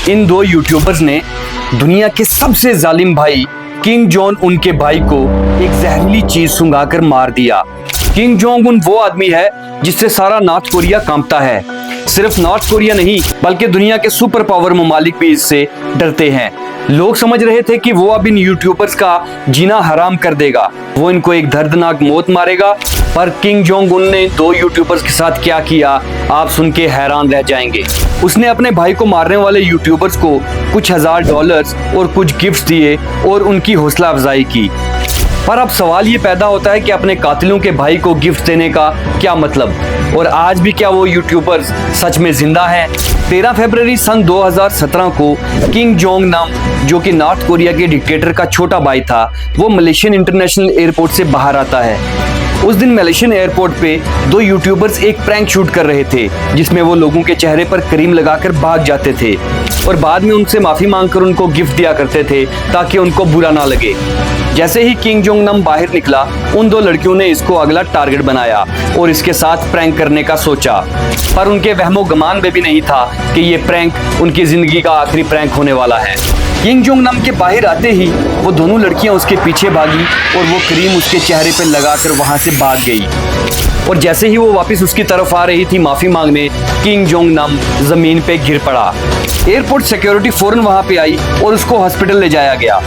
इन दो यूट्यूबर्स ने दुनिया के सबसे जालिम भाई किंग जोंग उन के भाई को एक जहरीली चीज सुंघाकर मार दिया। किंग जोंग उन वो आदमी है जिससे सारा नॉर्थ कोरिया कांपता है। सिर्फ नॉर्थ कोरिया नहीं बल्कि दुनिया के सुपर पावर ममालिक भी इससे डरते हैं। लोग समझ रहे थे कि वो अब इन यूट्यूबर्स का जीना हराम कर देगा, वो इनको एक दर्दनाक मौत मारेगा। पर किंग जोंग उन ने दो यूट्यूबर्स के साथ क्या किया आप सुन के हैरान रह जाएंगे। उसने अपने भाई को मारने वाले यूट्यूबर्स को कुछ $1000 और कुछ गिफ्ट्स दिए और उनकी हौसला अफजाई की। पर अब सवाल ये पैदा होता है कि अपने कातिलों के भाई को गिफ्ट देने का क्या मतलब, और आज भी क्या वो यूट्यूबर्स सच में जिंदा हैं? 13 फरवरी सन 2017 को किंग जोंग नाम, जो कि नॉर्थ कोरिया के डिक्टेटर का छोटा भाई था, वो मलेशियन इंटरनेशनल एयरपोर्ट से बाहर आता है। उस दिन मलेशियन एयरपोर्ट पे दो यूट्यूबर्स एक प्रैंक शूट कर रहे थे जिसमें वो लोगों के चेहरे पर क्रीम लगाकर भाग जाते थे और बाद में उनसे माफी मांगकर उनको गिफ्ट दिया करते थे ताकि उनको बुरा ना लगे। जैसे ही किंग जोंग नाम बाहर निकला, उन दो लड़कियों ने इसको अगला टारगेट बनाया और इसके साथ प्रैंक करने का सोचा। पर उनके वहमो गमान में भी नहीं था कि ये प्रैंक उनकी जिंदगी का आखिरी प्रैंक होने वाला है। किंग जोंग नाम के बाहर आते ही वो दोनों लड़कियां उसके पीछे भागी और वो क्रीम उसके चेहरे पर लगाकर वहां से भाग गई। और जैसे ही वो वापस उसकी तरफ आ रही थी माफी मांगने, किंग जोंग नाम जमीन पे गिर पड़ा। एयरपोर्ट सिक्योरिटी फौरन वहां पे आई और उसको हॉस्पिटल ले जाया गया।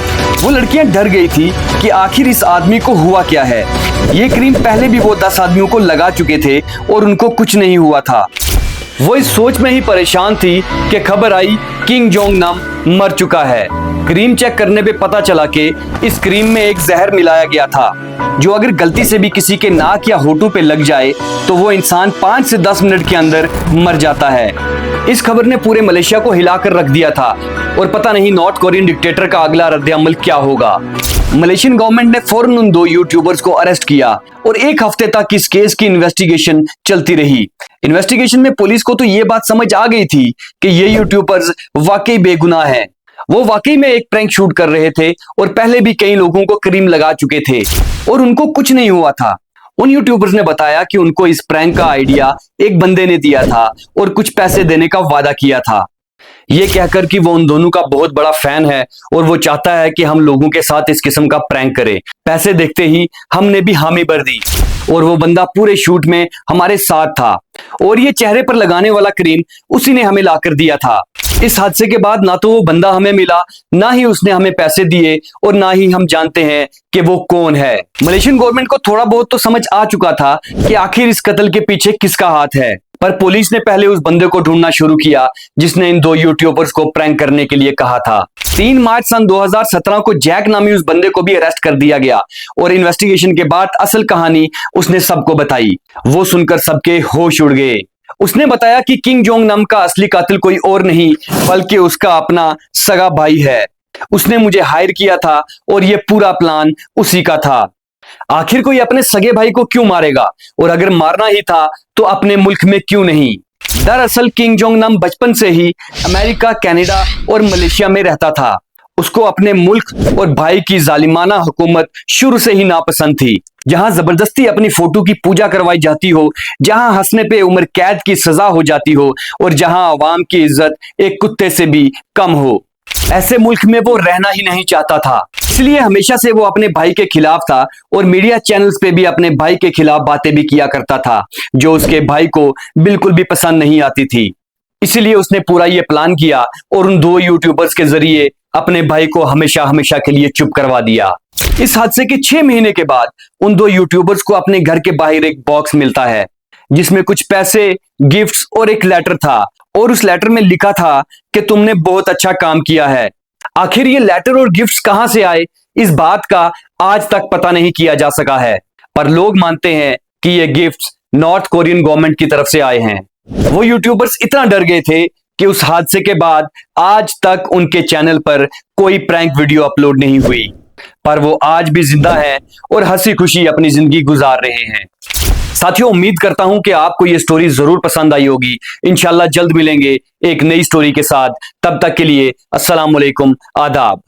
वो लड़कियां डर गई थी कि आखिर इस आदमी को हुआ क्या है। ये क्रीम पहले भी वो 10 आदमियों को लगा चुके थे और उनको कुछ नहीं हुआ था। वो इस सोच में ही परेशान थी कि खबर आई किंग जोंग नाम मर चुका है। क्रीम चेक करने पे पता चला कि इस क्रीम में एक जहर मिलाया गया था जो अगर गलती से भी किसी के नाक या होठों पे लग जाए तो वो इंसान 5 से 10 मिनट के अंदर मर जाता है। इस खबर ने पूरे मलेशिया को हिलाकर रख दिया था और पता नहीं नॉर्थ कोरियन डिक्टेटर का अगला रद्द-ए-अमल क्या होगा। मलेशियन गवर्नमेंट ने फौरन उन दो यूट्यूबर्स को अरेस्ट किया और एक हफ्ते तक इस केस की इन्वेस्टिगेशन चलती रही। इन्वेस्टिगेशन में पुलिस को तो ये बात समझ आ गई थी कि ये यूट्यूबर्स वाकई बेगुनाह हैं। वो वाकई में एक प्रैंक शूट कर रहे थे और पहले भी कई लोगों को क्रीम लगा चुके थे और उनको कुछ नहीं हुआ था। उन यूट्यूबर्स ने बताया कि उनको इस प्रैंक का आइडिया एक बंदे ने दिया था और कुछ पैसे देने का वादा किया था, ये कहकर कि वो उन दोनों का बहुत बड़ा फैन है और वो चाहता है कि हम लोगों के साथ इस किस्म का प्रैंक करें। पैसे देखते ही हमने भी हामी भर दी और वो बंदा पूरे शूट में हमारे साथ था और ये चेहरे पर लगाने वाला क्रीम उसी ने हमें लाकर दिया था। इस हादसे के बाद ना तो वो बंदा हमें मिला, ना ही उसने हमें पैसे दिए और ना ही हम जानते हैं कि वो कौन है। मलेशियन गवर्नमेंट को थोड़ा बहुत तो समझ आ चुका था कि आखिर इस कत्ल के पीछे किसका हाथ है, पर पुलिस ने पहले उस बंदे को ढूंढना शुरू किया जिसने इन दो यूट्यूबर्स को प्रैंक करने के लिए कहा था। 3 मार्च सन 2017 को जैक नामी उस बंदे को भी अरेस्ट कर दिया गया और इन्वेस्टिगेशन के बाद असल कहानी उसने सबको बताई। वो सुनकर सबके होश उड़ गए। उसने बताया कि किंग जोंग नाम का असली कातिल कोई और नहीं बल्कि उसका अपना सगा भाई है। उसने मुझे हायर किया था और ये पूरा प्लान उसी का था। आखिर कोई अपने सगे भाई को क्यों मारेगा, और अगर मारना ही था तो अपने मुल्क में क्यों नहीं। दरअसल किंग जोंग नाम बचपन से ही अमेरिका, कनाडा और मलेशिया में रहता था। उसको अपने मुल्क और भाई की जालिमाना हुकूमत शुरू से ही नापसंद थी, जहां जबरदस्ती अपनी फोटो की पूजा करवाई जाती हो, जहां हंसने पे उम्र कैद की सजा हो जाती हो और जहां आवाम की इज्जत एक कुत्ते से भी कम हो। ऐसे मुल्क में वो रहना ही नहीं चाहता था, इसलिए हमेशा से वो अपने भाई के खिलाफ था और मीडिया चैनल्स पे भी अपने भाई के खिलाफ बातें भी किया करता था जो उसके भाई को बिल्कुल भी पसंद नहीं आती थी। इसीलिए उसने पूरा ये प्लान किया और उन दो यूट्यूबर्स के जरिए अपने भाई को हमेशा हमेशा के लिए चुप करवा दिया। इस हादसे के 6 महीने के बाद उन दो यूट्यूबर्स को अपने घर के बाहर एक बॉक्स मिलता है जिसमें कुछ पैसे, गिफ्ट्स और एक लेटर था और उस लेटर में लिखा था कि तुमने बहुत अच्छा काम किया है। आखिर ये लेटर और गिफ्ट्स कहां से आए, इस बात का आज तक पता नहीं किया जा सका है, पर लोग मानते हैं कि ये गिफ्ट्स नॉर्थ कोरियन गवर्नमेंट की तरफ से आए हैं। वो यूट्यूबर्स इतना डर गए थे कि उस हादसे के बाद आज तक उनके चैनल पर कोई प्रैंक वीडियो अपलोड नहीं हुई, पर वो आज भी जिंदा हैं और हंसी खुशी अपनी जिंदगी गुजार रहे हैं। साथियों, उम्मीद करता हूं कि आपको ये स्टोरी जरूर पसंद आई होगी। इंशाल्लाह जल्द मिलेंगे एक नई स्टोरी के साथ। तब तक के लिए अस्सलाम वालेकुम, आदाब।